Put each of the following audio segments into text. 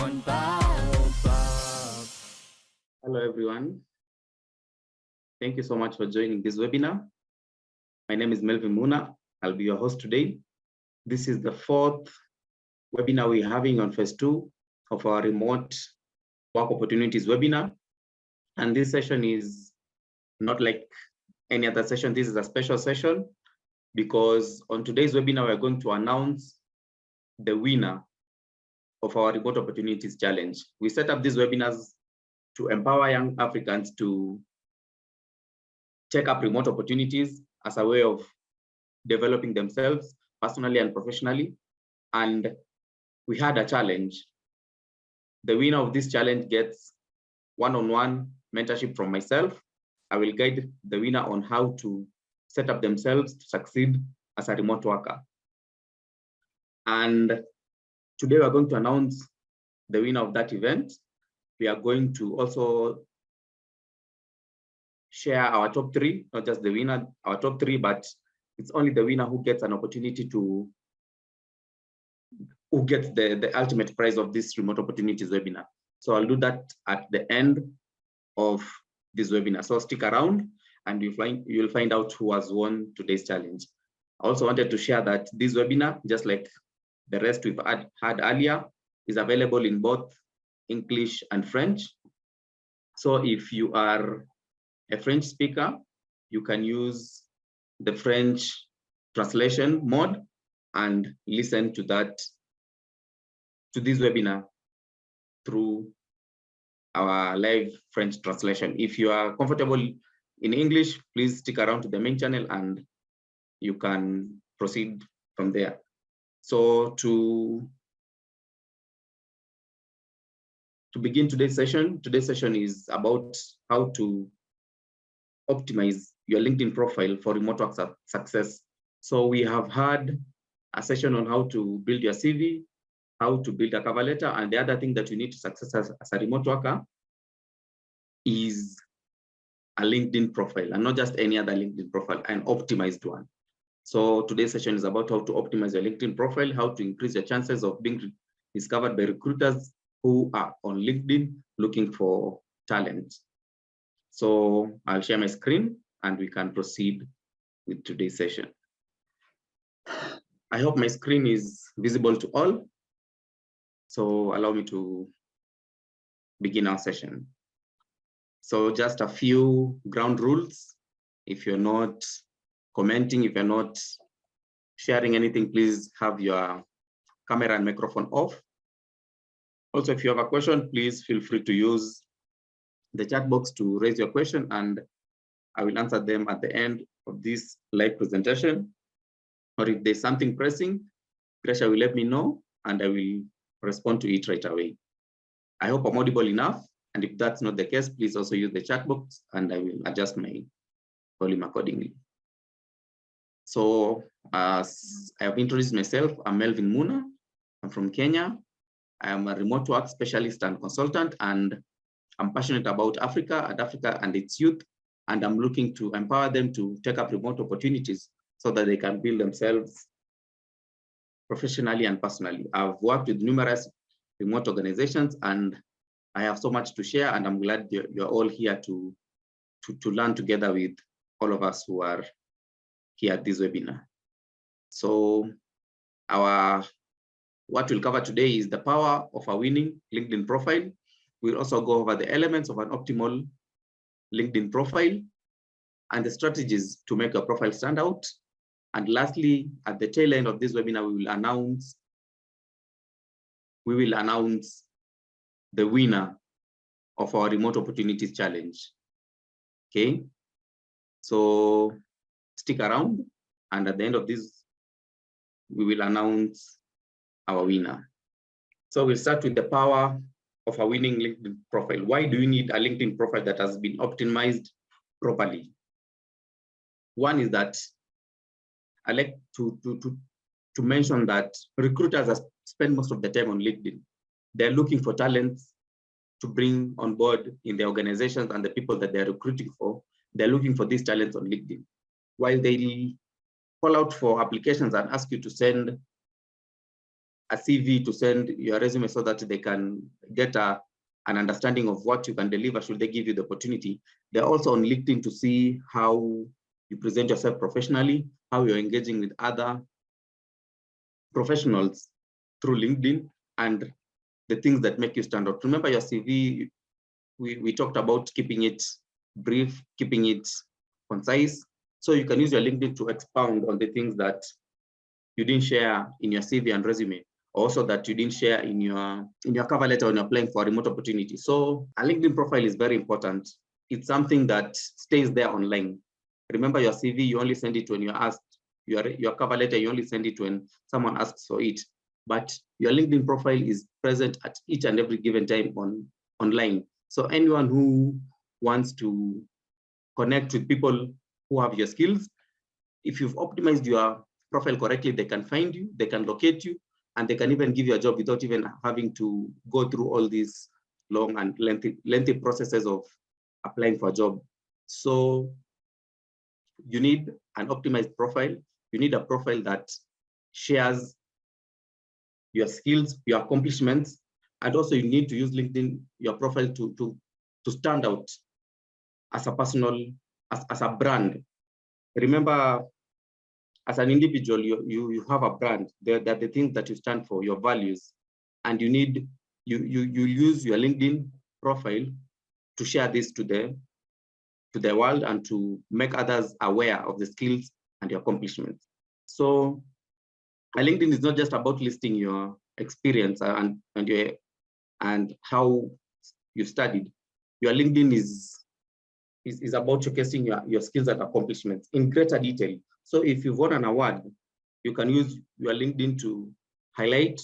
on Baobab. Hello, everyone. Thank you so much for joining this webinar. My name is Melivin. I'll be your host today. This is the fourth webinar we're having on phase 2 of our remote work opportunities webinar. And this session is not like any other session. This is a special session because on today's webinar, we're going to announce the winner of our remote opportunities challenge. We set up these webinars to empower young Africans to take up remote opportunities as a way of developing themselves personally and professionally. And we had a challenge. The winner of this challenge gets one-on-one mentorship from myself. I will guide the winner on how to set up themselves to succeed as a remote worker. And today we're going to announce the winner of that event. We are going to also share our top 3, not just the winner, our top 3, but it's only the winner who gets an opportunity to, who gets the ultimate prize of this remote opportunities webinar. So I'll do that at the end of this webinar. So stick around and you'll find out who has won today's challenge. I also wanted to share that this webinar, just like the rest we've had earlier, is available in both English and French. So if you are a French speaker, you can use the French translation mode and listen to this webinar through our live French translation. If you are comfortable in English, please stick around to the main channel and you can proceed from there. So to begin today's session is about how to optimize your LinkedIn profile for remote work success. So we have had a session on how to build your CV, how to build a cover letter, and the other thing that you need to success as a remote worker is a LinkedIn profile, and not just any other LinkedIn profile, an optimized one. So today's session is about how to optimize your LinkedIn profile, how to increase your chances of being discovered by recruiters who are on LinkedIn looking for talent. So I'll share my screen and we can proceed with today's session. I hope my screen is visible to all. So allow me to begin our session. So just a few ground rules. If you're not commenting, if you're not sharing anything, please have your camera and microphone off. Also, if you have a question, please feel free to use the chat box to raise your question and I will answer them at the end of this live presentation. Or if there's something pressing, Gresha will let me know and I will respond to it right away. I hope I'm audible enough. And if that's not the case, please also use the chat box and I will adjust my volume accordingly. So as I have introduced myself, I'm Melivin Muna. I'm from Kenya. I am a remote work specialist and consultant, and I'm passionate about Africa and its youth, and I'm looking to empower them to take up remote opportunities so that they can build themselves professionally and personally. I've worked with numerous remote organizations and I have so much to share, and I'm glad you're all here to learn together with all of us who are here at this webinar. So what we'll cover today is the power of a winning LinkedIn profile. We'll also go over the elements of an optimal LinkedIn profile and the strategies to make your profile stand out. And lastly, at the tail end of this webinar, we will announce the winner of our remote opportunities challenge. Okay, so stick around, and at the end of this, we will announce our winner. So we'll start with the power of a winning LinkedIn profile. Why do you need a LinkedIn profile that has been optimized properly? One is that I like to mention that recruiters spend most of the time on LinkedIn. They're looking for talents to bring on board in the organizations and the people that they're recruiting for. They're looking for these talents on LinkedIn. While they call out for applications and ask you to send a CV to send your resume so that they can get an understanding of what you can deliver should they give you the opportunity. They're also on LinkedIn to see how you present yourself professionally, how you're engaging with other professionals through LinkedIn, and the things that make you stand out. Remember your CV, we talked about keeping it brief, keeping it concise. So you can use your LinkedIn to expound on the things that you didn't share in your CV and resume, also that you didn't share in your cover letter when you're applying for a remote opportunity. So a LinkedIn profile is very important. It's something that stays there online. Remember your CV, you only send it when you're asked. Your cover letter, you only send it when someone asks for it. But your LinkedIn profile is present at each and every given time online. So anyone who wants to connect with people who have your skills, if you've optimized your profile correctly, they can find you, they can locate you, and they can even give you a job without even having to go through all these long and lengthy processes of applying for a job. So you need an optimized profile. You need a profile that shares your skills, your accomplishments, and also you need to use LinkedIn, your profile to stand out as a personal, as a brand. Remember, as an individual, you have a brand. They're the things that you stand for, your values, and you use your LinkedIn profile to share this to the world and to make others aware of the skills and your accomplishments. So a LinkedIn is not just about listing your experience and how you studied. Your LinkedIn is about showcasing your skills and accomplishments in greater detail. So if you've won an award, you can use your LinkedIn to highlight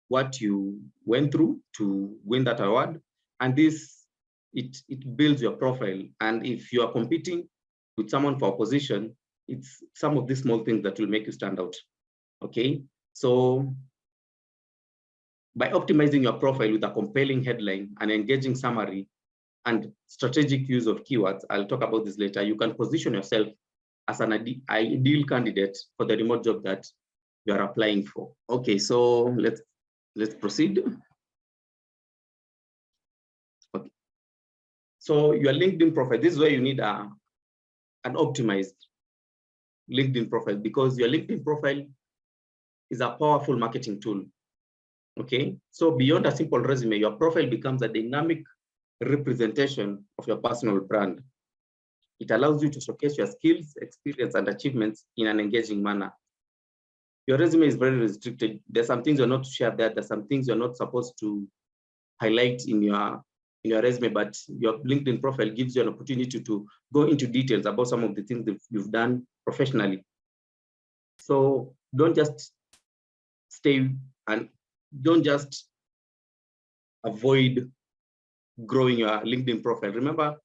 what you went through to win that award. And this, it builds your profile. And if you are competing with someone for a position, it's some of these small things that will make you stand out. Okay, so by optimizing your profile with a compelling headline, an engaging summary, and strategic use of keywords, I'll talk about this later, you can position yourself as an ideal candidate for the remote job that you are applying for. Okay, so let's proceed. Okay. So your LinkedIn profile, this is where you need an optimized LinkedIn profile, because your LinkedIn profile is a powerful marketing tool. Okay, so beyond a simple resume, your profile becomes a dynamic representation of your personal brand. It allows you to showcase your skills, experience, and achievements in an engaging manner. Your resume is very restricted. There's some things you're not to share there. There's some things you're not supposed to highlight in your resume, but your LinkedIn profile gives you an opportunity to go into details about some of the things that you've done professionally. So don't just stay and don't just avoid growing your LinkedIn profile. Remember,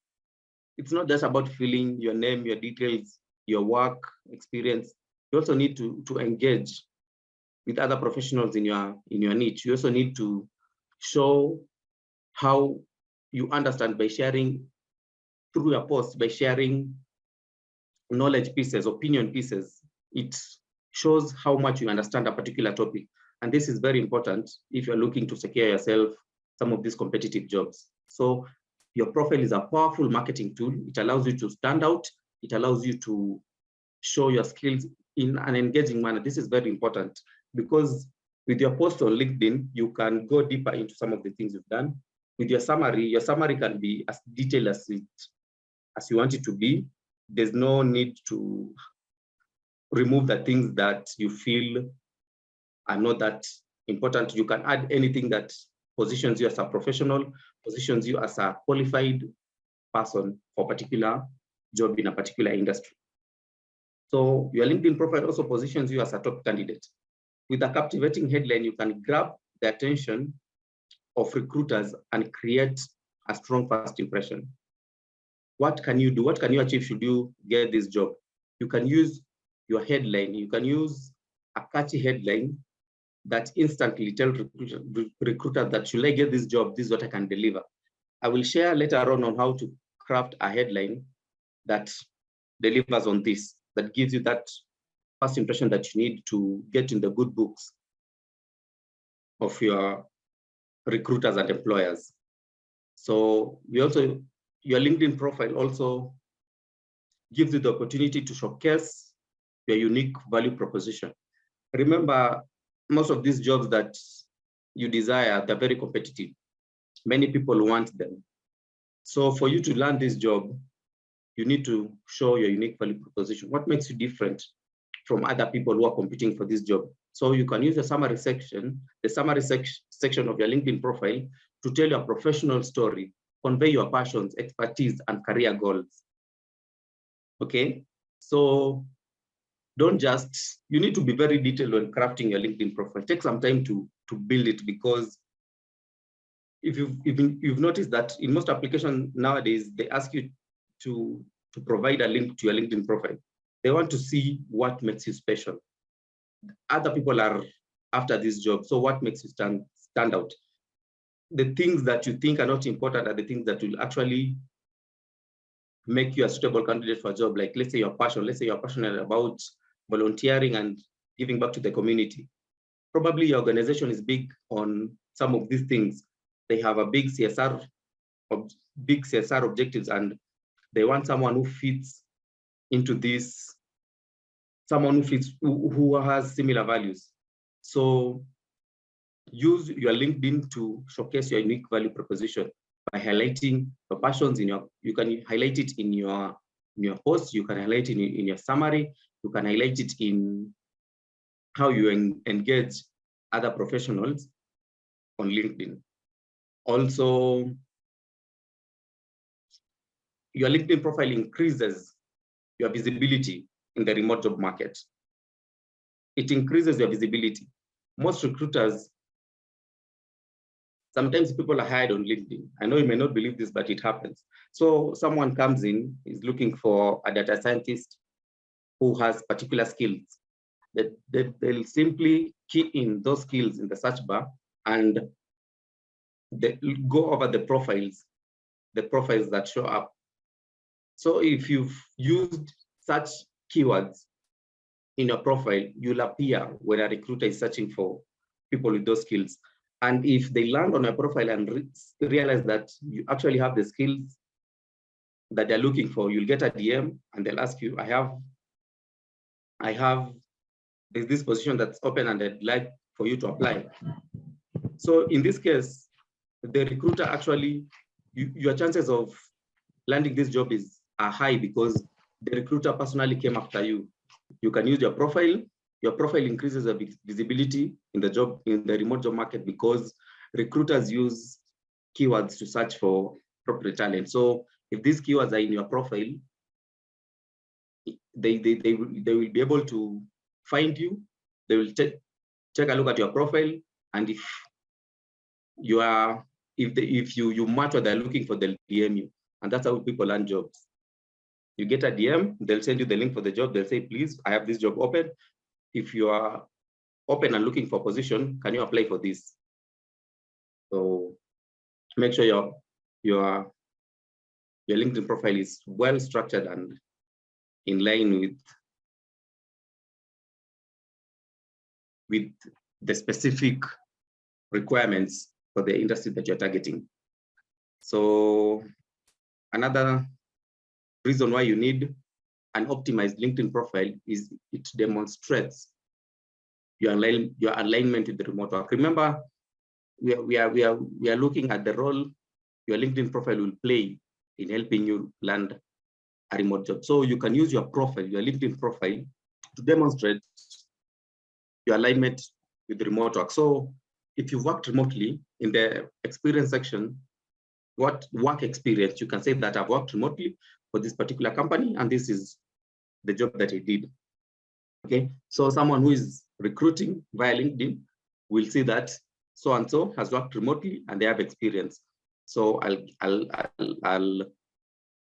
it's not just about filling your name, your details, your work experience. You also need to engage with other professionals in your niche. You also need to show how you understand by sharing through your posts, by sharing knowledge pieces, opinion pieces. It shows how much you understand a particular topic. And this is very important if you're looking to secure yourself some of these competitive jobs. So your profile is a powerful marketing tool. It allows you to stand out. It allows you to show your skills in an engaging manner. This is very important because with your post on LinkedIn, you can go deeper into some of the things you've done. With your summary can be as detailed as you want it to be. There's no need to remove the things that you feel are not that important. You can add anything that positions you as a professional, positions you as a qualified person for a particular job in a particular industry. So your LinkedIn profile also positions you as a top candidate. With a captivating headline, you can grab the attention of recruiters and create a strong first impression. What can you do? What can you achieve should you get this job? You can use your headline. You can use a catchy headline that instantly tells recruiters that should I get this job, this is what I can deliver. I will share later on how to craft a headline that delivers on this, that gives you that first impression that you need to get in the good books of your recruiters and employers. So your LinkedIn profile also gives you the opportunity to showcase your unique value proposition. Remember, most of these jobs that you desire, they're very competitive. Many people want them. So for you to land this job, you need to show your unique value proposition. What makes you different from other people who are competing for this job? So you can use the summary section of your LinkedIn profile to tell your professional story, convey your passions, expertise, and career goals. Okay, so don't just, you need to be very detailed when crafting your LinkedIn profile. Take some time to build it, because if you've noticed that in most applications nowadays, they ask you to provide a link to your LinkedIn profile. They want to see what makes you special. Other people are after this job, so what makes you stand out? The things that you think are not important are the things that will actually make you a suitable candidate for a job. Like, let's say your passion, let's say you're passionate about volunteering and giving back to the community. Probably your organization is big on some of these things. They have a big CSR objectives, and they want someone who fits into this, someone who has similar values. So use your LinkedIn to showcase your unique value proposition by highlighting the passions you can highlight it in your post, you can highlight it in your summary, you can highlight it in how you engage other professionals on LinkedIn. Also, your LinkedIn profile increases your visibility in the remote job market. It increases your visibility. Most recruiters, sometimes people are hired on LinkedIn. I know you may not believe this, but it happens. So someone comes in, is looking for a data scientist who has particular skills. They'll simply key in those skills in the search bar, and they go over the profiles that show up. So if you've used such keywords in your profile, you'll appear when a recruiter is searching for people with those skills. And if they land on your profile and realize that you actually have the skills that they're looking for, you'll get a DM and they'll ask you, there's this position that's open and I'd like for you to apply. So in this case, the recruiter actually, your chances of landing this job are high because the recruiter personally came after you. You can use your profile. Your profile increases the visibility in the remote job market, because recruiters use keywords to search for appropriate talent. So if these keywords are in your profile, they will be able to find you. They will take a look at your profile, and if you match what they're looking for, they'll DM you, and that's how people land jobs. You get a DM, they'll send you the link for the job. They'll say, please, I have this job open. If you are open and looking for a position, can you apply for this? So make sure your LinkedIn profile is well structured and in line with the specific requirements for the industry that you're targeting. So another reason why you need an optimized LinkedIn profile is it demonstrates your alignment with the remote work. Remember, we are looking at the role your LinkedIn profile will play in helping you land a remote job. So you can use your profile, your LinkedIn profile, to demonstrate your alignment with the remote work. So if you worked remotely, in the experience section, what work experience, you can say that I've worked remotely for this particular company, and this is the job that I did. Okay, so someone who is recruiting via LinkedIn will see that so and so has worked remotely and they have experience. So I'll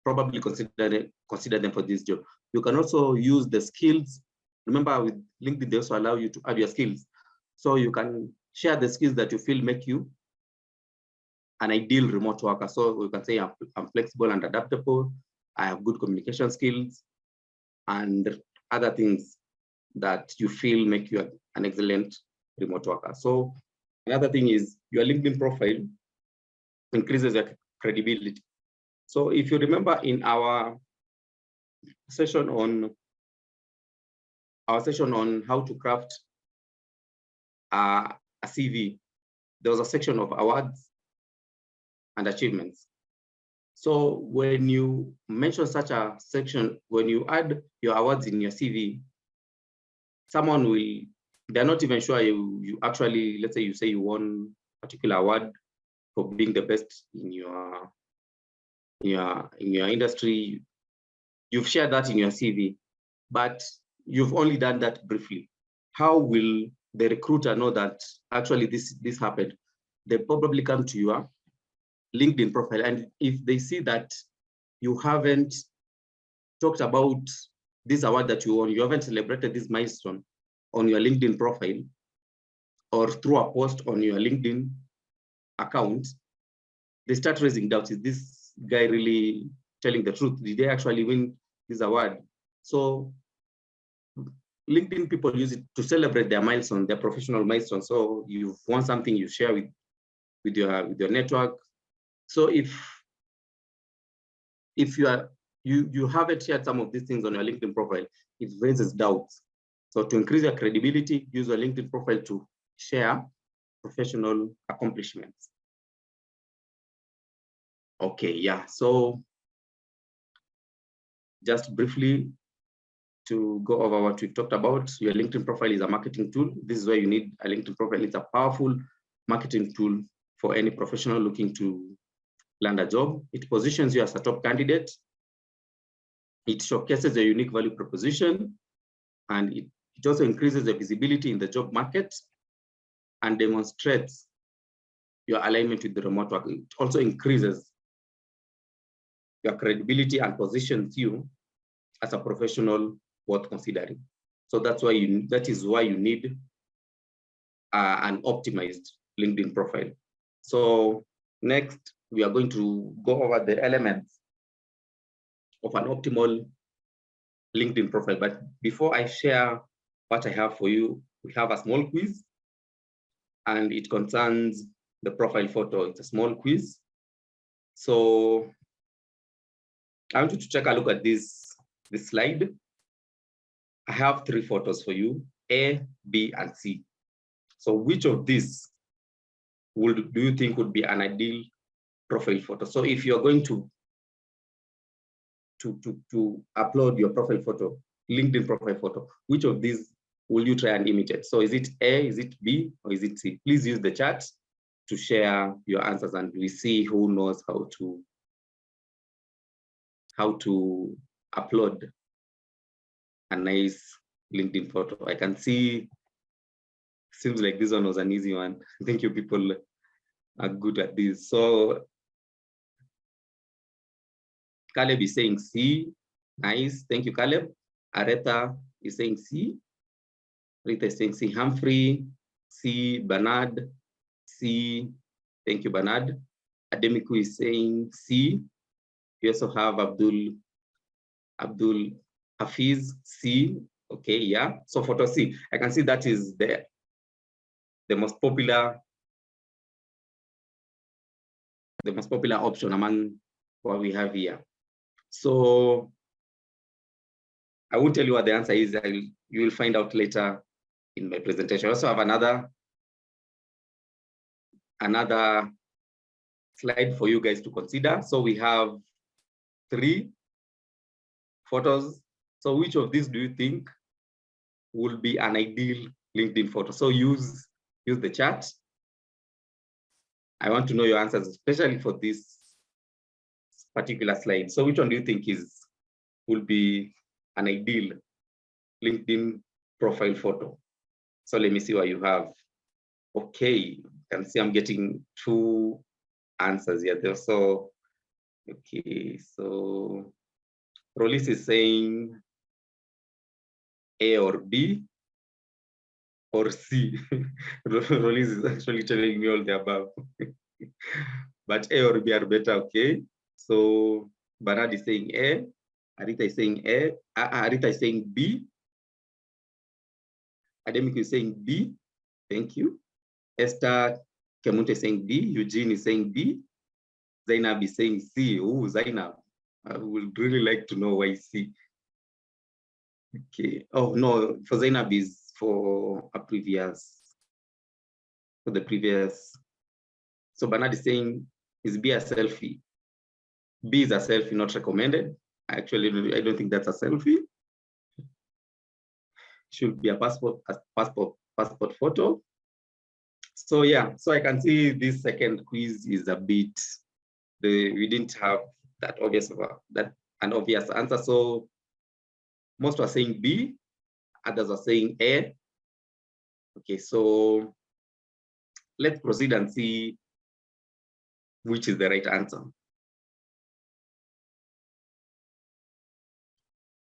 probably consider them for this job. You can also use the skills. Remember, with LinkedIn, they also allow you to add your skills. So you can share the skills that you feel make you an ideal remote worker. So you can say I'm flexible and adaptable. I have good communication skills and other things that you feel make you an excellent remote worker. So Another thing is your LinkedIn profile increases your credibility. So if you remember in our session on how to craft a CV, there was a section of awards and achievements. So when you mention such a section, when you add your awards in your CV, someone will, they're not even sure you actually, let's say you say you won a particular award for being the best in your industry. You've shared that in your CV, but you've only done that briefly. How will the recruiter know that actually this happened? They probably come to your LinkedIn profile, and if they see that you haven't talked about this award that you won, you haven't celebrated this milestone on your LinkedIn profile or through a post on your LinkedIn account, they start raising doubts. Is this guy really telling the truth? Did they actually win this award? So LinkedIn people use it to celebrate their milestone, their professional milestone. So you've won something, you share with your network. So if you haven't shared some of these things on your LinkedIn profile, it raises doubts. So to increase your credibility, use your LinkedIn profile to share professional accomplishments. Okay, yeah. So just briefly to go over what we've talked about, your LinkedIn profile is a marketing tool. This is why you need a LinkedIn profile. It's a powerful marketing tool for any professional looking to land a job. It positions you as a top candidate. It showcases a unique value proposition, and it also increases the visibility in the job market and demonstrates your alignment with the remote work. It also increases your credibility and positions you as a professional worth considering. So that is why you need an optimized LinkedIn profile. So next, we are going to go over the elements of an optimal LinkedIn profile. But before I share what I have for you, we have a small quiz, and it concerns the profile photo. It's a small quiz. So I want you to take a look at this slide. I have 3 photos for you, A, B, and C. So which of these do you think would be an ideal profile photo? So if you're going to upload your profile photo, LinkedIn profile photo, which of these will you try and imitate? So is it A, is it B, or is it C? Please use the chat to share your answers, and we see who knows how to upload a nice LinkedIn photo. I can see, seems like this one was an easy one. Thank you, people are good at this. So Caleb is saying C. Nice. Thank you, Caleb. Aretha is saying C. Rita is saying C. Humphrey, C. Bernard, C. Thank you, Bernard. Ademiku is saying C. We also have Abdul Hafiz, C. Okay, yeah. So photo C. I can see that is the most popular option among what we have here. So I won't tell you what the answer is. You will find out later in my presentation. I also have another slide for you guys to consider. So we have 3 photos. So which of these do you think will be an ideal LinkedIn photo? So use the chat. I want to know your answers, especially for this particular slide. So which one do you think will be an ideal LinkedIn profile photo? So let me see what you have. Okay, you can see I'm getting 2 answers here. So, okay, so Rolis is saying A or B or C. Rolis is actually telling me all the above. But A or B are better, okay? So Bernard is saying A, Arita is saying A, Arita is saying B, Ademic is saying B. Thank you. Esther Kemunte is saying B, Eugene is saying B, Zainab is saying C. Oh, Zainab, I would really like to know why C. Okay. Oh no, for Zainab is for the previous. So Bernard is saying, is B a selfie? B is a selfie, not recommended. Actually, I don't think that's a selfie. Should be a passport photo. So yeah, so I can see this second quiz is a bit, we didn't have that an obvious answer. So most are saying B, others are saying A. Okay, so let's proceed and see which is the right answer.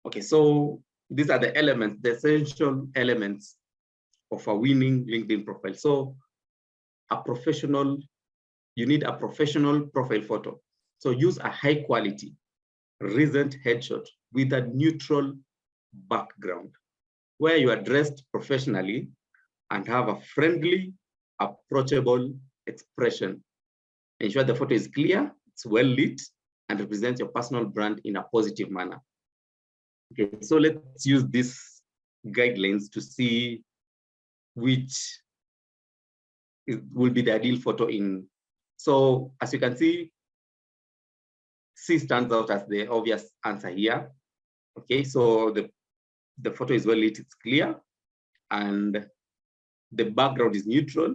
Okay, so these are the elements, the essential elements of a winning LinkedIn profile. So you need a professional profile photo. So use a high quality, recent headshot with a neutral background where you are dressed professionally and have a friendly, approachable expression. Ensure the photo is clear, it's well lit, and represents your personal brand in a positive manner. Okay, so let's use these guidelines to see which will be the ideal photo in. So as you can see, C stands out as the obvious answer here. Okay, so the photo is well lit, it's clear, and the background is neutral,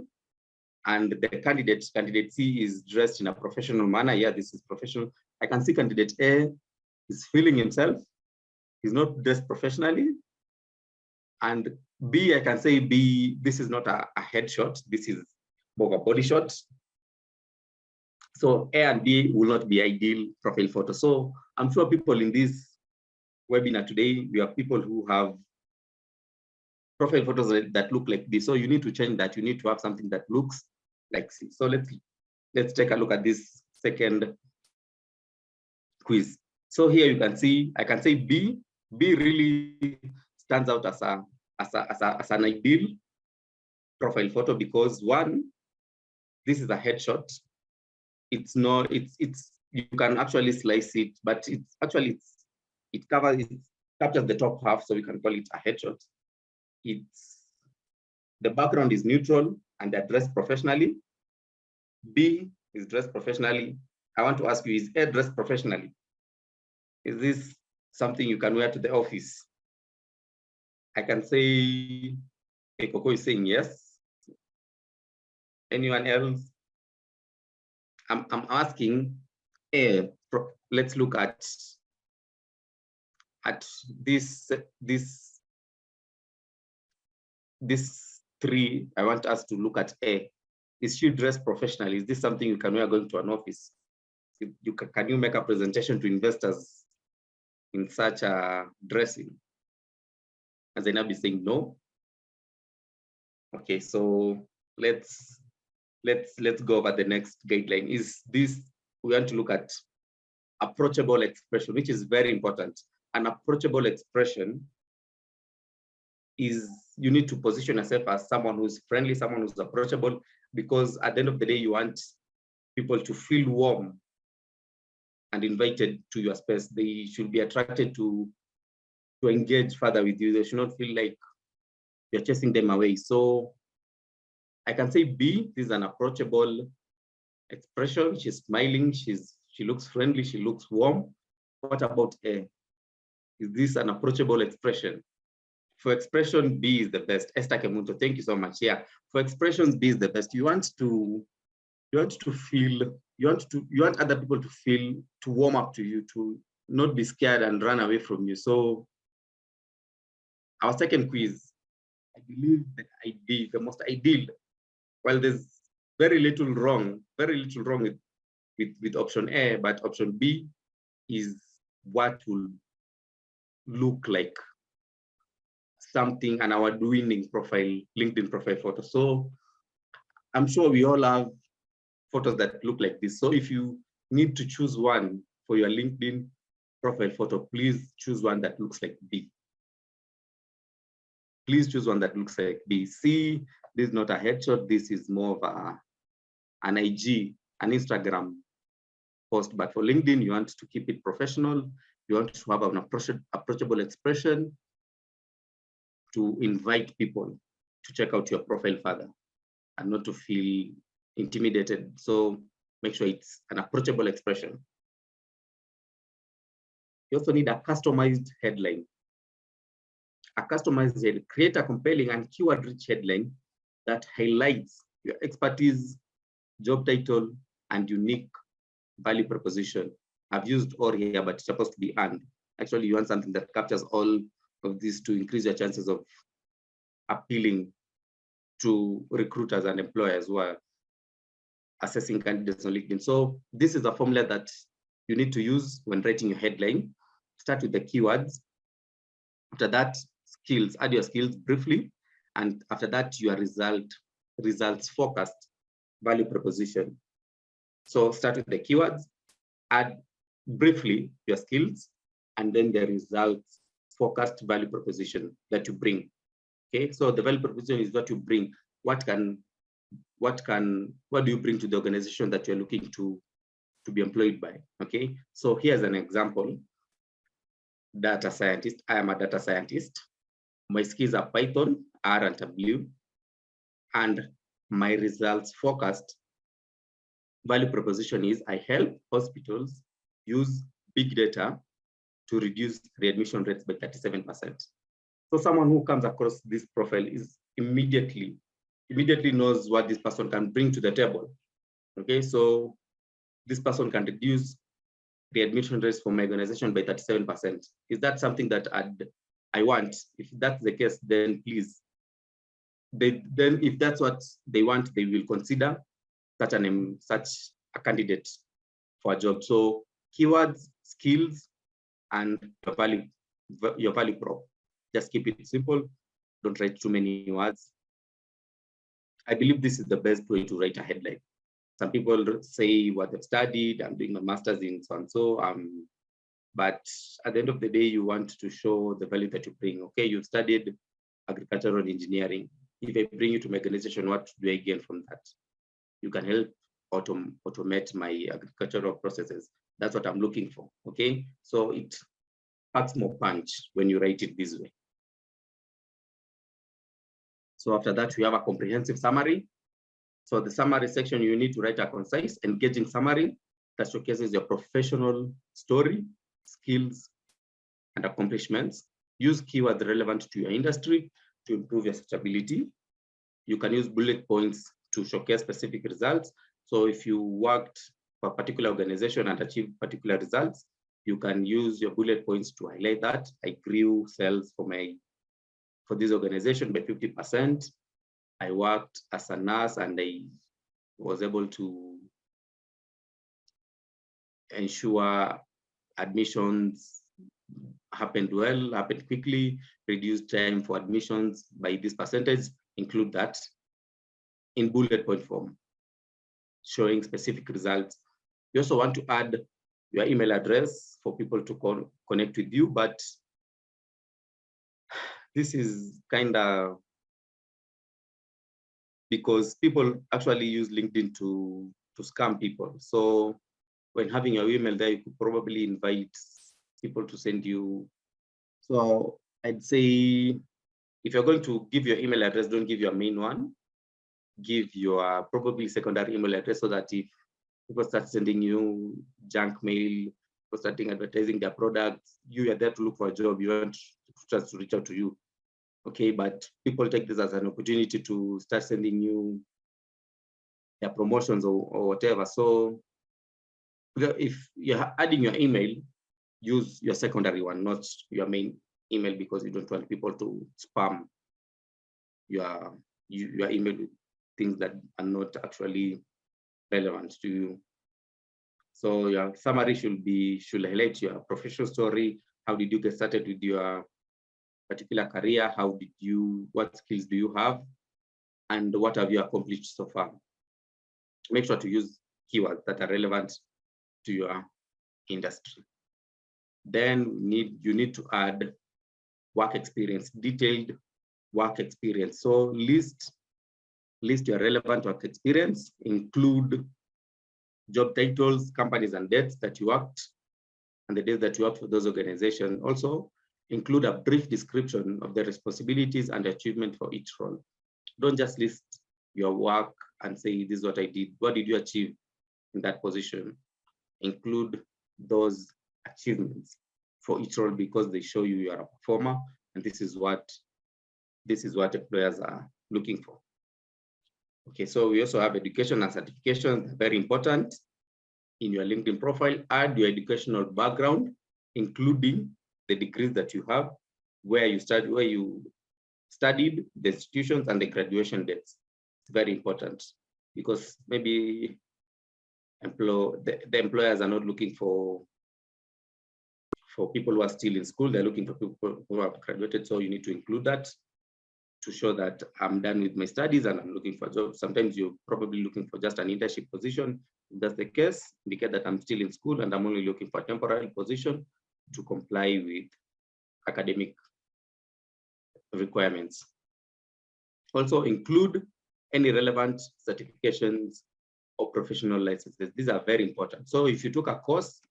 and the candidate C is dressed in a professional manner. Yeah, this is professional. I can see candidate A is feeling himself. He's not dressed professionally. And B, I can say B, this is not a headshot. This is more of a body shot. So A and B will not be ideal profile photo. So I'm sure people in this webinar today, we have people who have profile photos that look like this. So you need to change that. You need to have something that looks like C. So let's take a look at this second quiz. So here you can see, I can say B. B really stands out as an ideal profile photo because one, this is a headshot. It's not, you can actually slice it, but it captures the top half, so we can call it a headshot. The background is neutral and they're dressed professionally. B is dressed professionally. I want to ask you, is A dressed professionally? Is this something you can wear to the office? I can say, Coco is saying yes. Anyone else? I'm asking, let's look at this three. I want us to look at A. Is she dressed professionally? Is this something you can wear going to an office? Can you make a presentation to investors in such a dressing? As Zainab is saying no. Okay, so let's go over the next guideline. Is this, we want to look at approachable expression, which is very important. An approachable expression is, you need to position yourself as someone who's friendly, someone who's approachable, because at the end of the day, you want people to feel warm and invited to your space. They should be attracted to engage further with you. They should not feel like you're chasing them away. So I can say B, this is an approachable expression. She's smiling, she looks friendly, she looks warm. What about A? Is this an approachable expression? For expression, B is the best. Esther Kemunto, thank you so much. Yeah, for expressions, B is the best. You want other people to feel, to warm up to you, to not be scared and run away from you. So our second quiz, I believe the most ideal, well, there's very little wrong with option A, but option B is what will look like something an award-winning profile, LinkedIn profile photo. So I'm sure we all have photos that look like this. So if you need to choose one for your LinkedIn profile photo, please choose one that looks like B. Please choose one that looks like B. C, This is not a headshot. This is more of an IG, an Instagram post. But for LinkedIn, you want to keep it professional. You want to have an approachable expression to invite people to check out your profile further and not to feel intimidated. So make sure it's an approachable expression. You also need a customized headline. A customized headline. Create a compelling and keyword-rich headline that highlights your expertise, job title, and unique value proposition. I've used or here, but it's supposed to be and. Actually, you want something that captures all of these to increase your chances of appealing to recruiters and employers who are assessing candidates on LinkedIn. So this is a formula that you need to use when writing your headline. Start with the keywords. After that, skills, add your skills briefly. And after that, your results focused value proposition. So start with the keywords, add briefly your skills, and then the results focused value proposition that you bring. Okay, so the value proposition is what you bring. What do you bring to the organization that you're looking to be employed by? Okay, so here's an example. Data scientist. I am a data scientist. My skills are Python, R, and W, and my results focused value proposition is I help hospitals use big data to reduce readmission rates by 37%. So someone who comes across this profile is immediately knows what this person can bring to the table. Okay, so this person can reduce readmission rates for my organization by 37%. Is that something that I want? If that's the case, then please. Then if that's what they want, they will consider such a candidate for a job. So keywords, skills, and your value prop. Just keep it simple. Don't write too many words. I believe this is the best way to write a headline. Some people say what they've studied. I'm doing my master's in so and so. But at the end of the day, you want to show the value that you bring. Okay, you've studied agricultural engineering. If I bring you to my organization, what do I gain from that? You can help automate my agricultural processes. That's what I'm looking for. Okay, so it packs more punch when you write it this way. So after that, we have a comprehensive summary. So the summary section, you need to write a concise, engaging summary that showcases your professional story, skills, and accomplishments. Use keywords relevant to your industry to improve your searchability. You can use bullet points to showcase specific results. So if you worked for a particular organization and achieved particular results, you can use your bullet points to highlight that. I grew sales for this organization by 50%. I worked as a nurse and I was able to ensure admissions happened quickly, reduced time for admissions by this percentage. Include that in bullet point form, showing specific results. You also want to add your email address for people to connect with you, but this is kind of because people actually use LinkedIn to scam people. So when having your email there, you could probably invite people to send you. So I'd say if you're going to give your email address, don't give your main one. Give your probably secondary email address so that if people start sending you junk mail, people starting advertising their products, you are there to look for a job, you want just to reach out to you. Okay, but people take this as an opportunity to start sending you their promotions or whatever. So if you're adding your email, use your secondary one, not your main email, because you don't want people to spam your email with things that are not actually relevant to you. So your summary should highlight your professional story. How did you get started with your particular career? What skills do you have? And what have you accomplished so far? Make sure to use keywords that are relevant to your industry. Then you need to add work experience, detailed work experience. So list list your relevant work experience, include job titles, companies and dates that you worked, and the days that you worked for those organizations. Also, include a brief description of the responsibilities and achievement for each role. Don't just list your work and say, this is what I did. What did you achieve in that position? Include those achievements for each role because they show you are a performer, and this is what employers are looking for. Okay, so we also have education and certification, very important. In your LinkedIn profile, add your educational background, including the degrees that you have, where you studied, the institutions, and the graduation dates. It's very important because maybe the employers are not looking for people who are still in school. They're looking for people who have graduated. So you need to include that to show that I'm done with my studies and I'm looking for a job. Sometimes you're probably looking for just an internship position. If that's the case, indicate that I'm still in school and I'm only looking for a temporary position to comply with academic requirements. Also include any relevant certifications or professional licenses. These are very important. So if you took a course,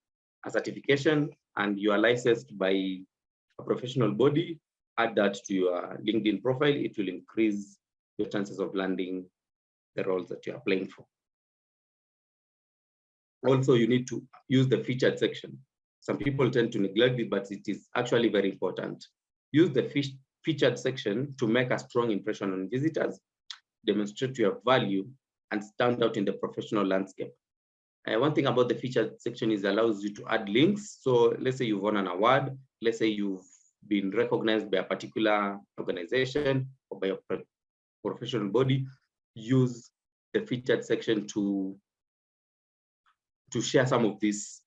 a certification, and you are licensed by a professional body, add that to your LinkedIn profile. It will increase your chances of landing the roles that you're applying for. Also, you need to use the featured section. Some people tend to neglect it, but it is actually very important. Use the featured section to make a strong impression on visitors, demonstrate your value, and stand out in the professional landscape. One thing about the featured section is it allows you to add links. So let's say you've won an award. Let's say you've been recognized by a particular organization or by a professional body. Use the featured section to share some of this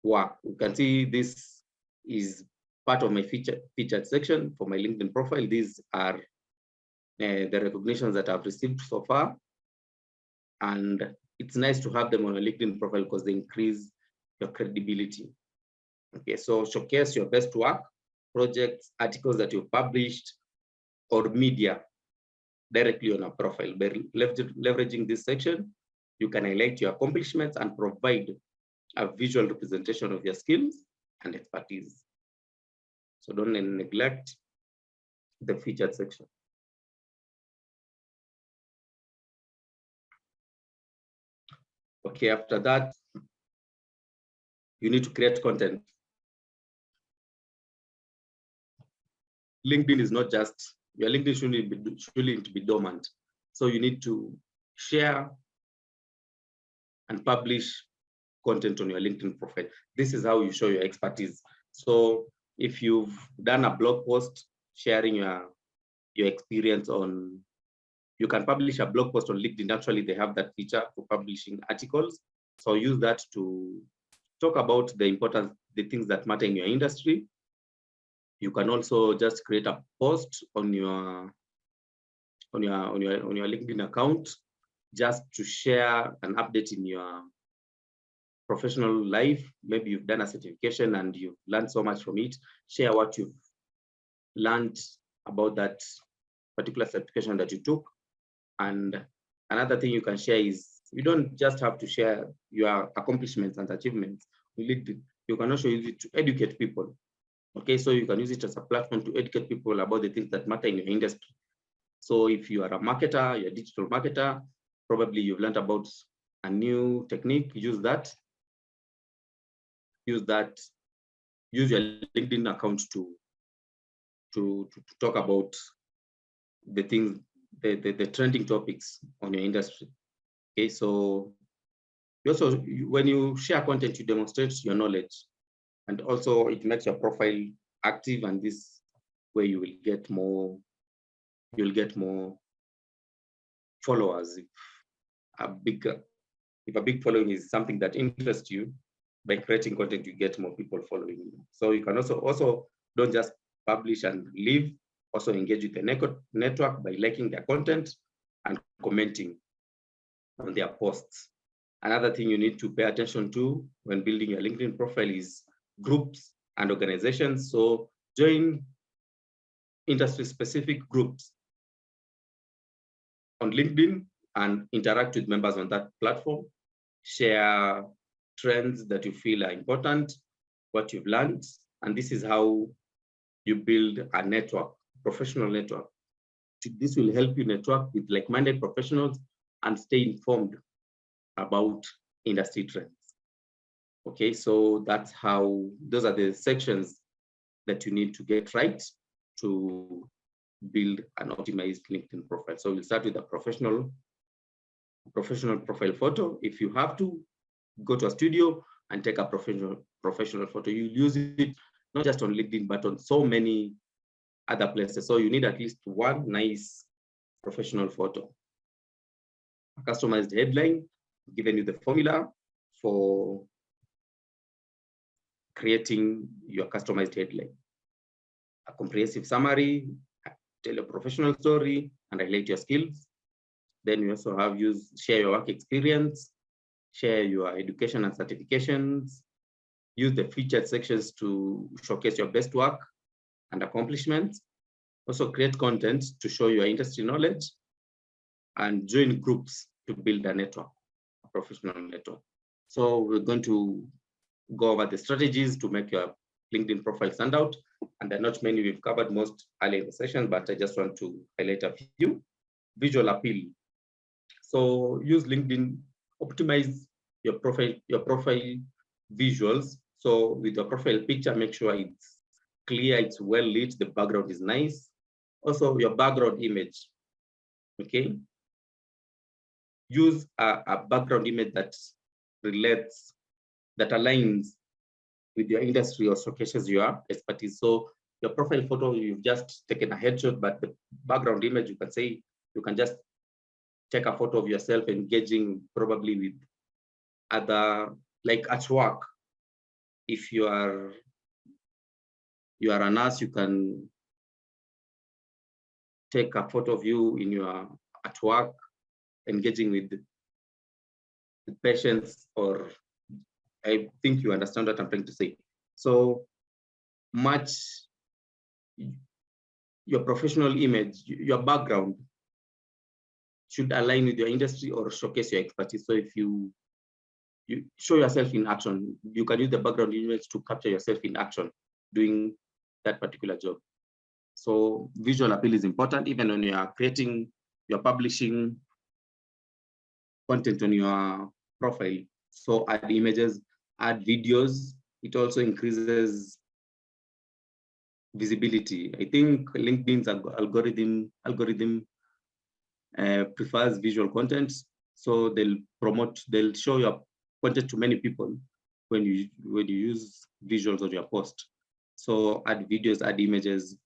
work. You can see this is part of my featured section for my LinkedIn profile. These are the recognitions that I've received so far. And it's nice to have them on a LinkedIn profile because they increase your credibility. Okay, so showcase your best work, projects, articles that you've published, or media directly on a profile. By leveraging this section, you can highlight your accomplishments and provide a visual representation of your skills and expertise. So don't neglect the featured section. Okay, after that, you need to create content. LinkedIn is not just, your LinkedIn shouldn't be dormant. So you need to share and publish content on your LinkedIn profile. This is how you show your expertise. So if you've done a blog post sharing your experience on, you can publish a blog post on LinkedIn. Actually, they have that feature for publishing articles. So use that to talk about the things that matter in your industry. You can also just create a post on your LinkedIn account just to share an update in your professional life. Maybe you've done a certification and you've learned so much from it. Share what you've learned about that particular certification that you took. And another thing you can share is, you don't just have to share your accomplishments and achievements. You can also use it to educate people. Okay, so you can use it as a platform to educate people about the things that matter in your industry. So if you are a marketer, you're a digital marketer, probably you've learned about a new technique, use that. Use your LinkedIn account to talk about the things, the trending topics on your industry. Okay, so when you share content, you demonstrate your knowledge, and also it makes your profile active, and this way you will get more, you'll get more followers. If a big following is something that interests you, by creating content, you get more people following you. So you can also don't just publish and leave, also engage with the network by liking their content and commenting on their posts. Another thing you need to pay attention to when building your LinkedIn profile is groups and organizations. So join industry-specific groups on LinkedIn and interact with members on that platform. Share trends that you feel are important, what you've learned, and this is how you build a network, professional network. This will help you network with like-minded professionals and stay informed about industry trends. Okay, so that's how, those are the sections that you need to get right to build an optimized LinkedIn profile. So we'll start with a professional profile photo. If you have to, go to a studio and take a professional photo. You'll use it not just on LinkedIn, but on so many other places. So you need at least one nice professional photo. A customized headline, given you the formula for creating your customized headline. A comprehensive summary, tell a professional story, and highlight your skills. Then you also have share your work experience, share your education and certifications, use the featured sections to showcase your best work and accomplishments. Also create content to show your industry knowledge, and join groups to build a network, a professional network. So we're going to go over the strategies to make your LinkedIn profile stand out. And there are not many, we've covered most early in the session, but I just want to highlight a few. Visual appeal. So use LinkedIn, optimize your profile visuals. So with your profile picture, make sure it's clear, it's well lit, the background is nice. Also your background image, okay? Use a background image that relates, that aligns with your industry or showcases your expertise. So your profile photo, you've just taken a headshot, but the background image, you can say, you can just take a photo of yourself engaging probably with other, like at work. If you are a nurse, you can take a photo of you at work, engaging with the patients, or I think you understand what I'm trying to say. So match your professional image, your background should align with your industry or showcase your expertise. So if you show yourself in action, you can use the background image to capture yourself in action doing that particular job. So visual appeal is important, even when you are you're publishing content on your profile. So add images, add videos. It also increases visibility. I think LinkedIn's algorithm prefers visual content, so they'll show your content to many people when you use visuals on your post. So add videos, add images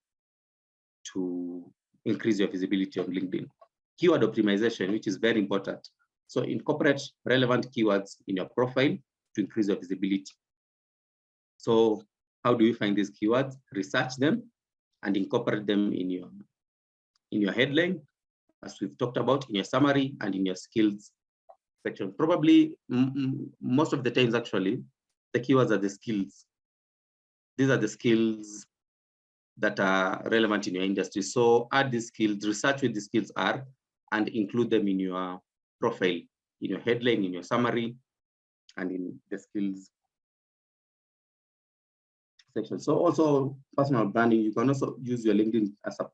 to increase your visibility on LinkedIn. Keyword optimization, which is very important. So incorporate relevant keywords in your profile to increase your visibility. So how do you find these keywords? Research them and incorporate them in your headline, as we've talked about, in your summary and in your skills section. Probably most of the times, actually, the keywords are the skills. These are the skills that are relevant in your industry. So add these skills, research what the skills are, and include them in your profile, in your headline, in your summary, and in the skills section. So also personal branding, you can also use your LinkedIn as a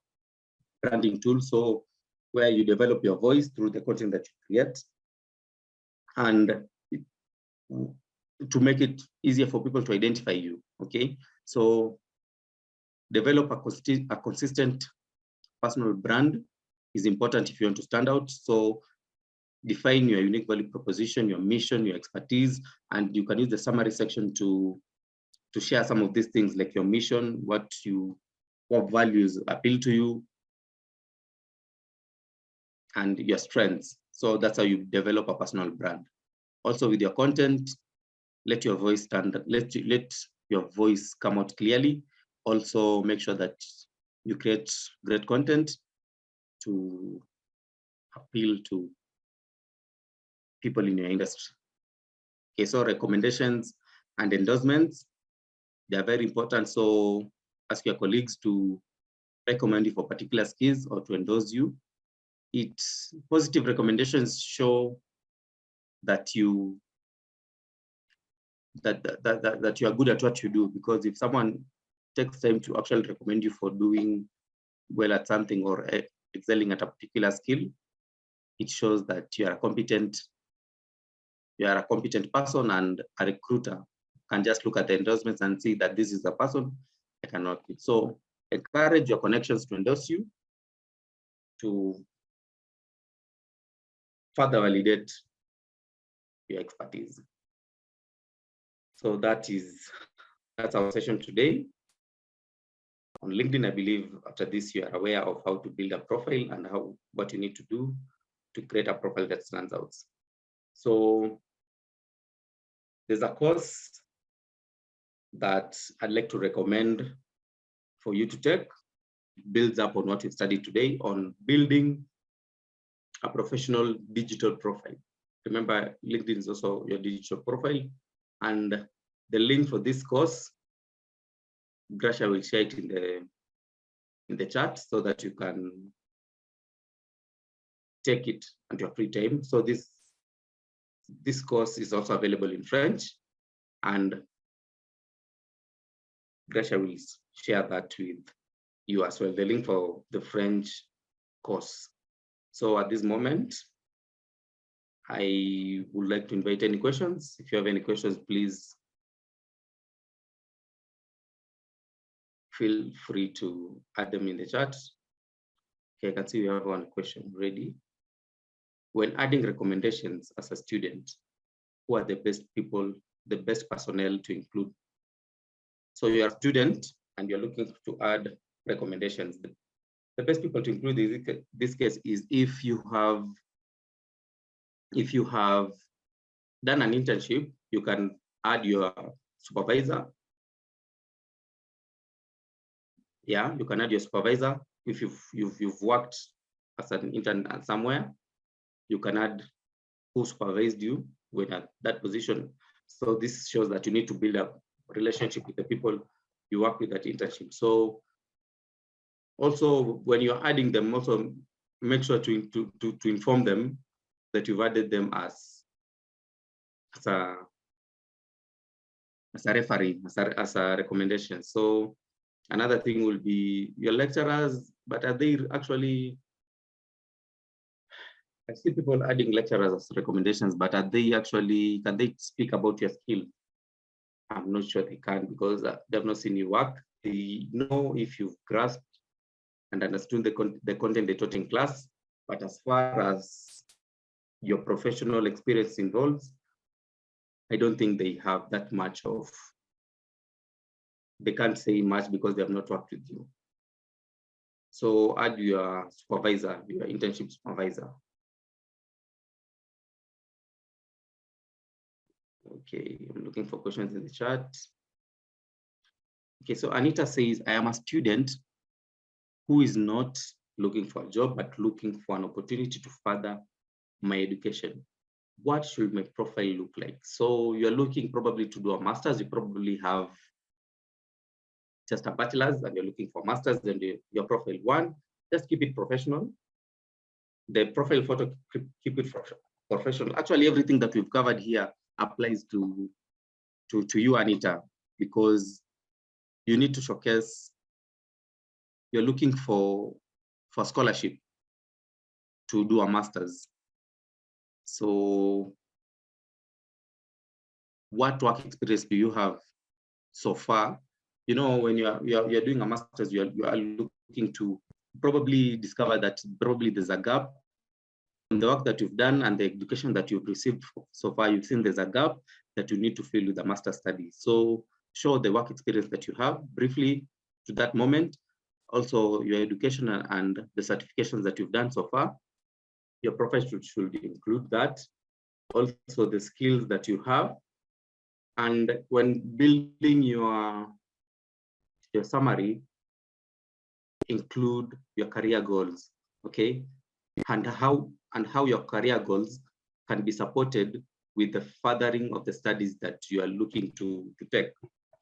branding tool. So where you develop your voice through the content that you create, and to make it easier for people to identify you, okay? So develop a consistent personal brand is important if you want to stand out. So define your unique value proposition, your mission, your expertise, and you can use the summary section to share some of these things, like your mission, what values appeal to you, and your strengths. So that's how you develop a personal brand. Also with your content, let your voice let your voice come out clearly. Also make sure that you create great content to appeal to people in your industry. Okay, so recommendations and endorsements, they are very important. So ask your colleagues to recommend you for particular skills or to endorse you. positive recommendations show that you that you are good at what you do, because if someone takes time to actually recommend you for doing well at something or excelling at a particular skill, it shows that you are a competent person, and a recruiter can just look at the endorsements and see that this is the person I cannot with. So encourage your connections to endorse you, to further validate your expertise. So that's our session today. On LinkedIn, I believe after this you are aware of how to build a profile and what you need to do to create a profile that stands out. So there's a course that I'd like to recommend for you to take. It builds up on what we've studied today on building a professional digital profile. Remember, LinkedIn is also your digital profile, and the link for this course, Gracia will share it in the chat so that you can take it at your free time. So this course is also available in French, and Gracia will share that with you as well, the link for the French course. So at this moment, I would like to invite any questions. If you have any questions, please feel free to add them in the chat. Okay, I can see we have one question ready. When adding recommendations as a student, who are the best people, the best personnel to include? So you're a student and you're looking to add recommendations. The best people to include in this case is if you have done an internship, you can add your supervisor. Yeah, you can add your supervisor. If you've worked as an intern somewhere, you can add who supervised you when at that position. So this shows that you need to build a relationship with the people you work with at internship. So also when you're adding them, also make sure to inform them that you've added them as a referee, as a recommendation. So another thing will be your lecturers, but are they actually, I see people adding lecturers as recommendations, but are they actually, can they speak about your skill? I'm not sure they can, because they've not seen you work. They know if you've grasped and understood the content they taught in class, but as far as your professional experience involves, I don't think they have that much of, they can't say much because they have not worked with you. So add your supervisor, your internship supervisor. Okay, I'm looking for questions in the chat. Okay, so Anita says, I am a student who is not looking for a job, but looking for an opportunity to further my education. What should my profile look like? So you're looking probably to do a master's, you probably have just a bachelor's and you're looking for master's, then your profile one, just keep it professional. The profile photo, keep it professional. Actually, everything that we've covered here applies to you, Anita, because you need to showcase, you're looking for scholarship to do a master's. So what work experience do you have so far? You know, when you're doing a master's, you are looking to probably discover that probably there's a gap in the work that you've done and the education that you've received so far. You've seen there's a gap that you need to fill with a master's study. So show the work experience that you have briefly to that moment. Also your education and the certifications that you've done so far. Your profile should include that. Also the skills that you have. And when building your summary, include your career goals, okay? And how your career goals can be supported with the furthering of the studies that you are looking to take,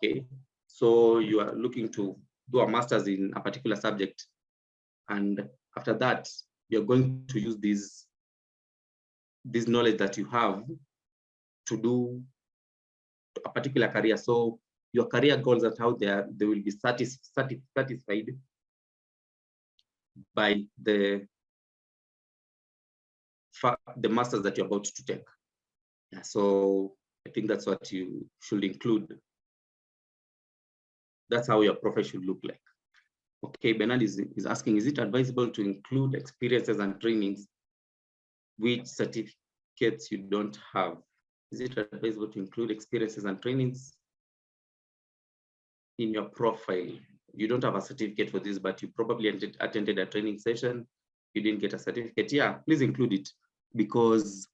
okay? So you are looking to do a master's in a particular subject, and after that, you're going to use this knowledge that you have to do a particular career. So your career goals and how they will be satisfied by the masters that you're about to take. Yeah, so I think that's what you should include. That's how your profile should look like. Okay, Bernard is asking, is it advisable to include experiences and trainings which certificates you don't have? Is it advisable to include experiences and trainings in your profile? You don't have a certificate for this, but you probably attended a training session. You didn't get a certificate. Yeah, please include it, because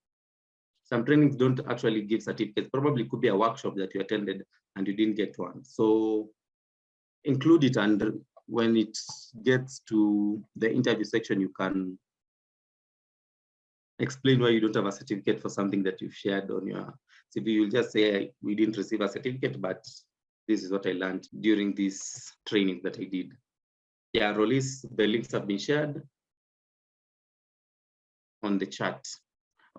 some trainings don't actually give certificates. Probably could be a workshop that you attended and you didn't get one. So include it, and when it gets to the interview section, you can explain why you don't have a certificate for something that you've shared on your CV. You'll just say, we didn't receive a certificate, but this is what I learned during this training that I did. Yeah, Rolis, the links have been shared on the chat.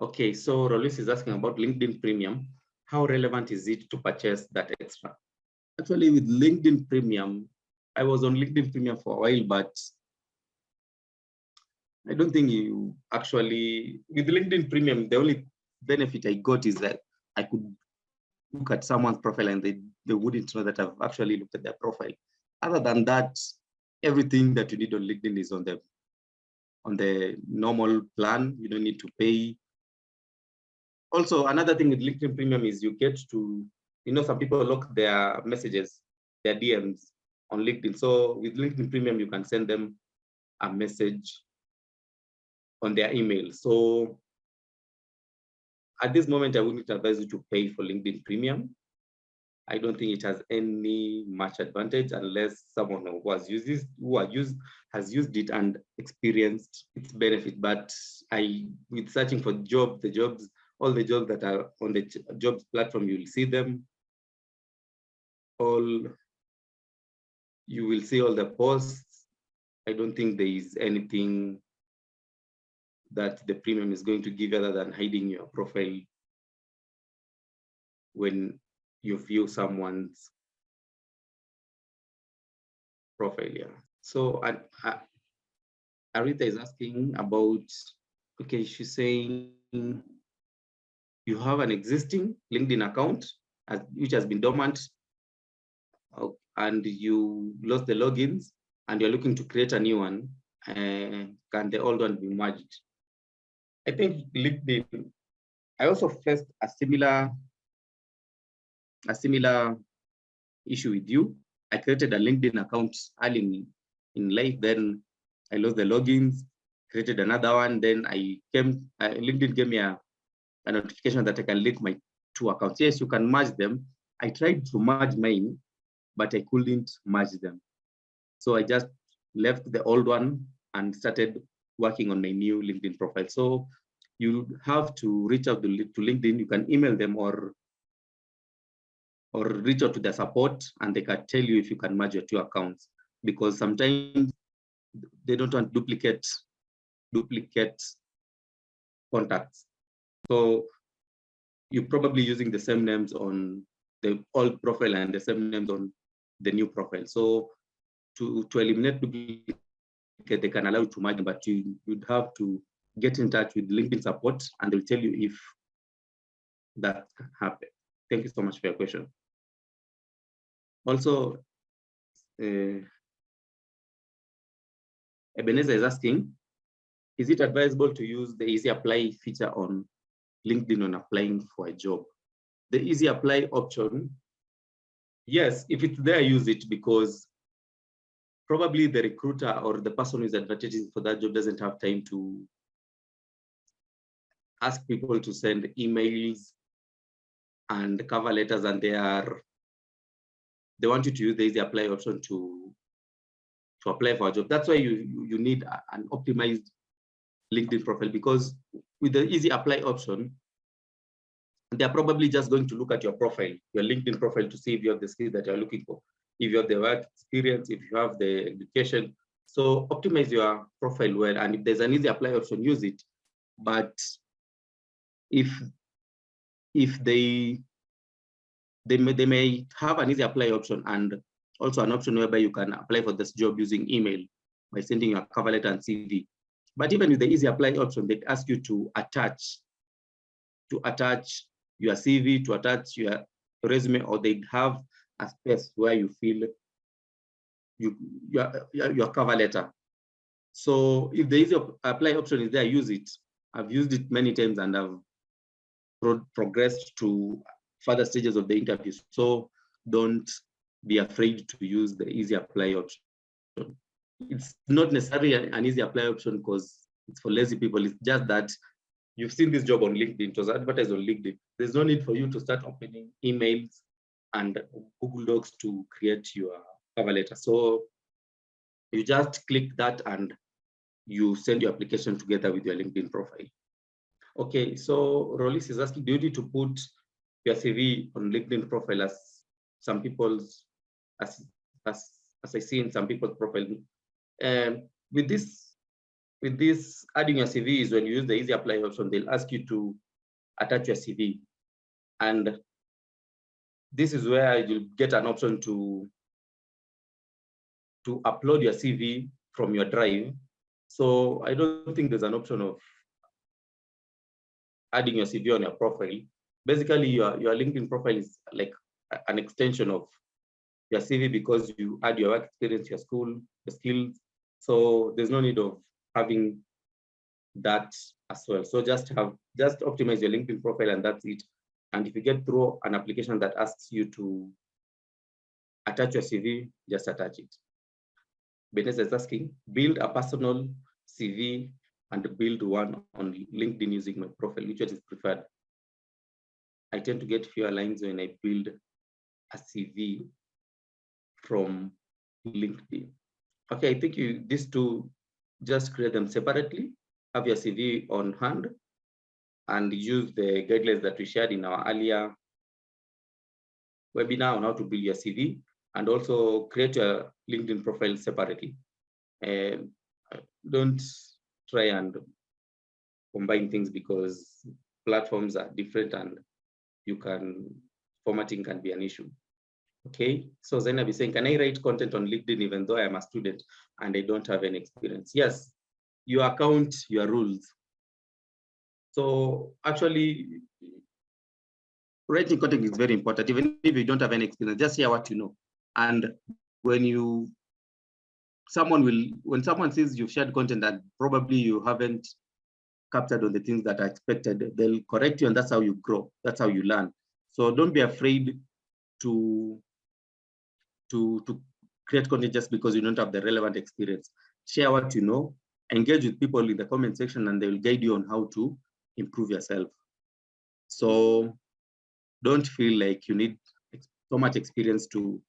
Okay, so Rolis is asking about LinkedIn Premium. How relevant is it to purchase that extra? Actually, with LinkedIn Premium, I was on LinkedIn Premium for a while, but I don't think you actually, with LinkedIn Premium, the only benefit I got is that I could look at someone's profile and they wouldn't know that I've actually looked at their profile. Other than that, everything that you need on LinkedIn is on the normal plan. You don't need to pay. Also, another thing with LinkedIn Premium is you get to, some people lock their messages, their DMs on LinkedIn. So with LinkedIn Premium, you can send them a message on their email. So at this moment, I wouldn't advise you to pay for LinkedIn Premium. I don't think it has any much advantage unless someone who has used it and experienced its benefit. But with searching for all the jobs that are on the jobs platform, you will see them all. You will see all the posts. I don't think there is anything that the premium is going to give other than hiding your profile when you view someone's profile. Yeah. So Arita is asking about, okay, she's saying you have an existing LinkedIn account which has been dormant, and you lost the logins and you're looking to create a new one. Can the old one be merged? I think LinkedIn, I also faced a similar issue with you. I created a LinkedIn account early in life, then I lost the logins, created another one, then LinkedIn gave me a notification that I can link my two accounts. Yes, you can merge them. I tried to merge mine, but I couldn't merge them. So I just left the old one and started working on my new LinkedIn profile. So you have to reach out to LinkedIn. You can email them or reach out to their support, and they can tell you if you can merge your two accounts, because sometimes they don't want duplicate contacts. So you're probably using the same names on the old profile and the same names on the new profile. So to eliminate duplicate, they can allow you to merge, but you'd have to get in touch with LinkedIn support and they'll tell you if that happened. Thank you so much for your question. Also, Ebenezer is asking, is it advisable to use the easy apply feature on LinkedIn when applying for a job? The easy apply option, yes, if it's there, use it, because probably the recruiter or the person who is advertising for that job doesn't have time to ask people to send emails and cover letters, and they want you to use the easy apply option to apply for a job. That's why you need an optimized LinkedIn profile, because with the easy apply option, they're probably just going to look at your profile, your LinkedIn profile, to see if you have the skills that you're looking for, if you have the work experience, if you have the education. So optimize your profile well, and if there's an easy apply option, use it. But if they may have an easy apply option and also an option whereby you can apply for this job using email by sending your cover letter and CV. But even with the easy apply option, they ask you to attach your CV, to attach your resume, or they have a space where you feel your cover letter. So if the easy apply option is there, use it. I've used it many times and I've progressed to further stages of the interview. So don't be afraid to use the easy apply option. It's not necessarily an easy apply option because it's for lazy people. It's just that you've seen this job on LinkedIn, it was advertised on LinkedIn. There's no need for you to start opening emails and Google Docs to create your cover letter. So you just click that and you send your application together with your LinkedIn profile. Okay, so Rolis is asking, do you need to put your CV on LinkedIn profile as some people's, as I see in some people's profile? With this adding your CV is when you use the easy apply option, they'll ask you to attach your CV. And this is where you'll get an option to upload your CV from your drive. So I don't think there's an option of adding your CV on your profile. Basically, your LinkedIn profile is like an extension of your CV because you add your work experience, your school, your skills. So there's no need of having that as well. So just optimize your LinkedIn profile and that's it. And if you get through an application that asks you to attach your CV, just attach it. Vanessa is asking, build a personal CV and build one on LinkedIn using my profile, which is preferred. I tend to get fewer lines when I build a CV from LinkedIn. Okay, I think these two, just create them separately, have your CV on hand, and use the guidelines that we shared in our earlier webinar on how to build your CV, and also create your LinkedIn profile separately. And don't try and combine things because platforms are different and formatting can be an issue. Okay, so Zainab is saying, can I write content on LinkedIn even though I am a student and I don't have any experience? Yes, your account, your rules. So actually, writing content is very important. Even if you don't have any experience, just share what you know. And when someone sees you've shared content that probably you haven't captured on the things that are expected, they'll correct you, and that's how you grow. That's how you learn. So don't be afraid to create content just because you don't have the relevant experience. Share what you know, engage with people in the comment section, and they will guide you on how to improve yourself. So don't feel like you need so much experience to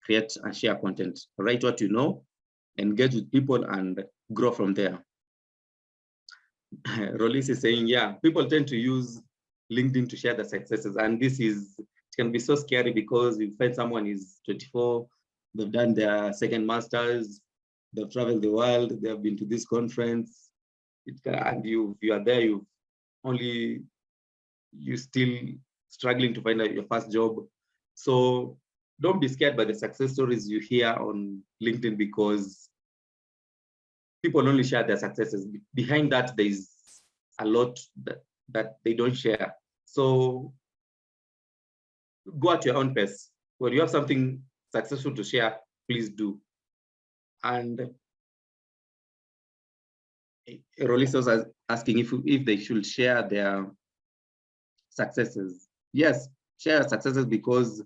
create and share content. Write what you know, engage with people, and grow from there. Rolis is saying, yeah, people tend to use LinkedIn to share their successes. And it can be so scary because you find someone is 24, they've done their second master's, they've traveled the world, they've been to this conference, and you are there, you're still struggling to find out your first job. So don't be scared by the success stories you hear on LinkedIn because people only share their successes. Behind that, there's a lot that they don't share. So go at your own pace. When you have something successful to share, please do. And Rolis was asking if they should share their successes. Yes, share successes because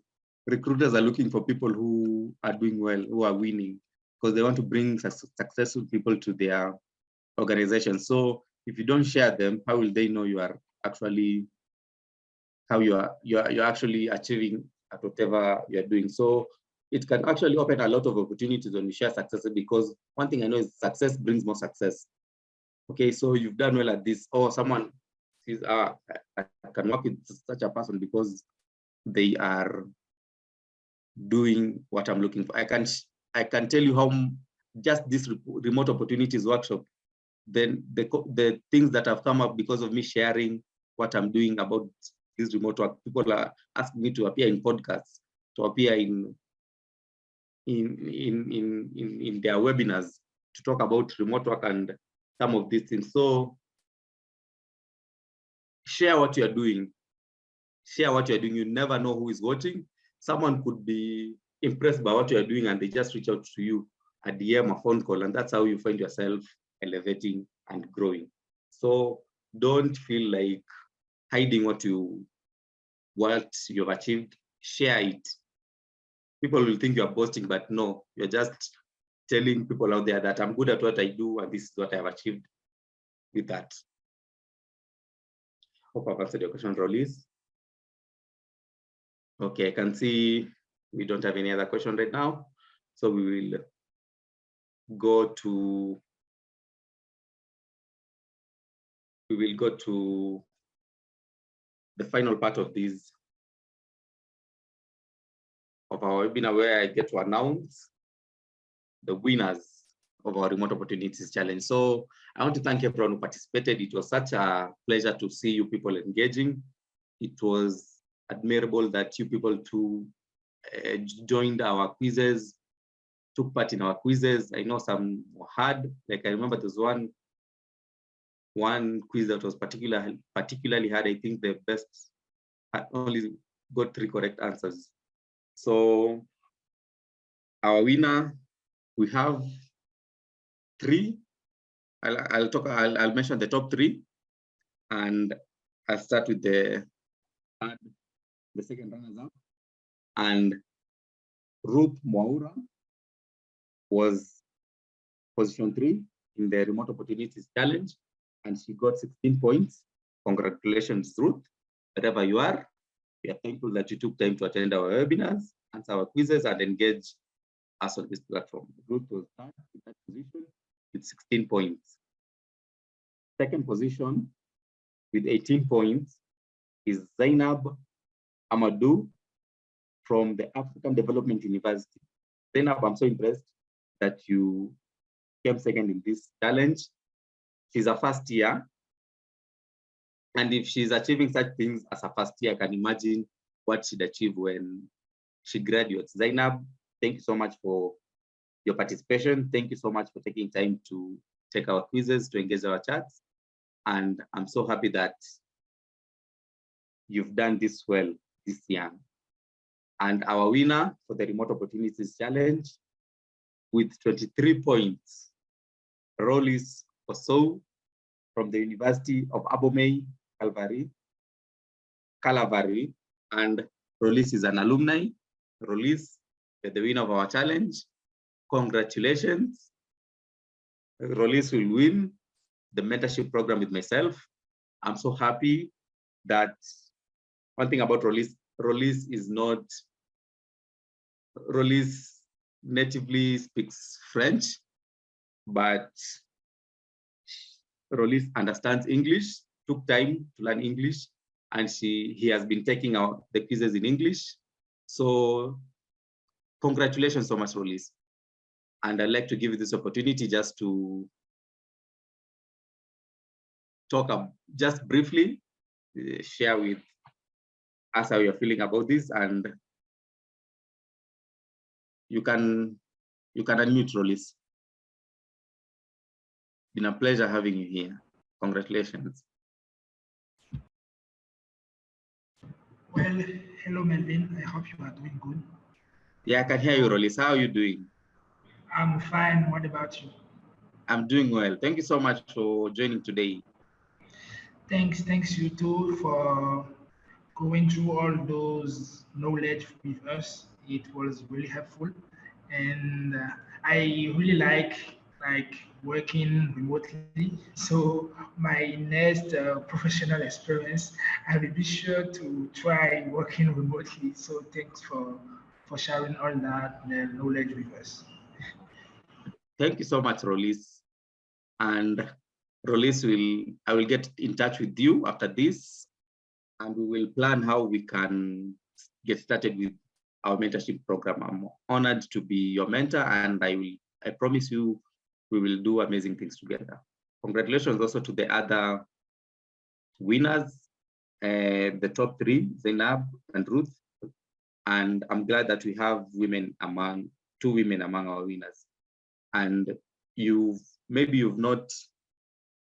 recruiters are looking for people who are doing well, who are winning, because they want to bring successful people to their organization. So if you don't share them, how will they know you're actually achieving at whatever you're doing? So it can actually open a lot of opportunities when you share successes, because one thing I know is success brings more success. Okay, so you've done well at this, or someone says, I can work with such a person because they are doing what I'm looking for. I can tell you just this remote opportunities workshop, then the things that have come up because of me sharing what I'm doing about this remote work, people are asking me to appear in podcasts, to appear in their webinars, to talk about remote work and some of these things. So share what you're doing. Share what you're doing. You never know who is watching. Someone could be impressed by what you're doing and they just reach out to you, a DM, a phone call, and that's how you find yourself elevating and growing. So don't feel like hiding what you've achieved. Share it. People will think you're boasting, but no, you're just telling people out there that I'm good at what I do and this is what I've achieved with that. Hope I've answered your question, Rolis. Okay, I can see we don't have any other question right now. So we will go to the final part of this of our webinar, where I get to announce the winners of our Remote Opportunities Challenge. So I want to thank everyone who participated. It was such a pleasure to see you people engaging. It was admirable that you people too joined our quizzes, took part in our quizzes. I know some were hard. Like I remember there's one quiz that was particularly hard. I think the best only got 3 correct answers. So our winner, we have 3. I'll mention the top 3, and I'll start with the second runners-up. And Ruth Mwaura was position 3 in the Remote Opportunities Challenge, and she got 16 points. Congratulations, Ruth. Wherever you are, we are thankful that you took time to attend our webinars, answer our quizzes, and engage us on this platform. Ruth was third in that position with 16 points. Second position with 18 points is Zainab Amadou from the African Development University. Zainab, I'm so impressed that you came second in this challenge. She's a first year. And if she's achieving such things as a first year, I can imagine what she'd achieve when she graduates. Zainab, thank you so much for your participation. Thank you so much for taking time to take our quizzes, to engage our chats. And I'm so happy that you've done this well this year. And our winner for the Remote Opportunities Challenge with 23 points, Rolis Osou from the University of Abomey, Calavari. And Rolis is an alumni. Rolis, you're the winner of our challenge. Congratulations. Rolis will win the mentorship program with myself. I'm so happy that one thing about Rolis natively speaks French, but Rolis understands English, took time to learn English, and he has been taking out the quizzes in English. So congratulations so much, Rolis. And I'd like to give you this opportunity just to talk just briefly, share with us how you're feeling about this, and you can unmute, Rolis. Been a pleasure having you here. Congratulations. Well, hello, Melvin. I hope you are doing good. Yeah, I can hear you, Rolis. How are you doing? I'm fine. What about you? I'm doing well. Thank you so much for joining today. Thanks you too for going through all those knowledge with us. It was really helpful, and I really like working remotely. So my next professional experience, I will be sure to try working remotely. So thanks for sharing all that knowledge with us. Thank you so much, Rolis. And Rolis, I will get in touch with you after this, and we will plan how we can get started with our mentorship program. I'm honored to be your mentor, and I will I promise you, we will do amazing things together. Congratulations also to the other winners, the top 3, Zainab and Ruth. And I'm glad that we have two women among our winners. And maybe you've not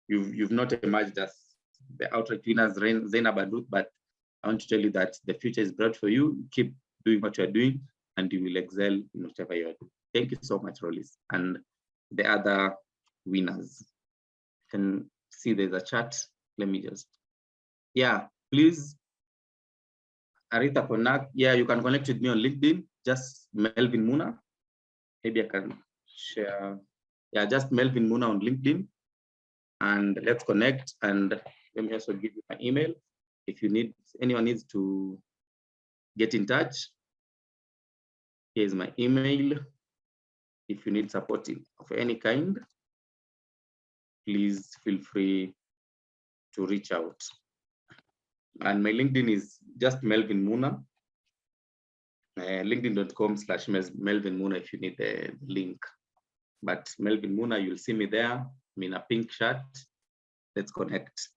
emerged as the outright winners, Zainab and Ruth, but I want to tell you that the future is bright for you. Keep doing what you're doing, and you will excel in whatever you are doing. Thank you so much, Rollis. And the other winners, you can see there's a chat. Let me just, yeah, please, Arita connect. Yeah, you can connect with me on LinkedIn, just Melvin Muna. Maybe I can share. Yeah, just Melvin Muna on LinkedIn, and let's connect. And let me also give you my email. If anyone needs to get in touch, here's my email. If you need support of any kind, please feel free to reach out. And my LinkedIn is just Melvin Muna, linkedin.com/Melvin Muna if you need the link. But Melvin Muna, you'll see me there. I'm in a pink shirt. Let's connect.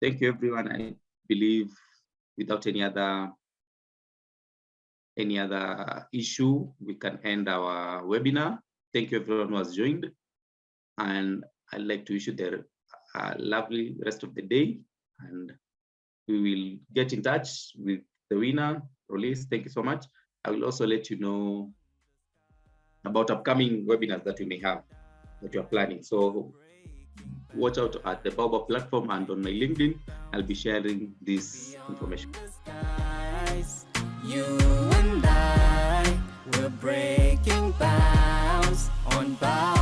Thank you, everyone. I believe without any other issue, we can end our webinar. Thank you, everyone who has joined. And I'd like to wish you the lovely rest of the day. And we will get in touch with the winner, Rollis. Thank you so much. I will also let you know about upcoming webinars that we may have, that you are planning. So watch out at the Baobab platform and on my LinkedIn. I'll be sharing this information. You and I, we're breaking bounds on bounds.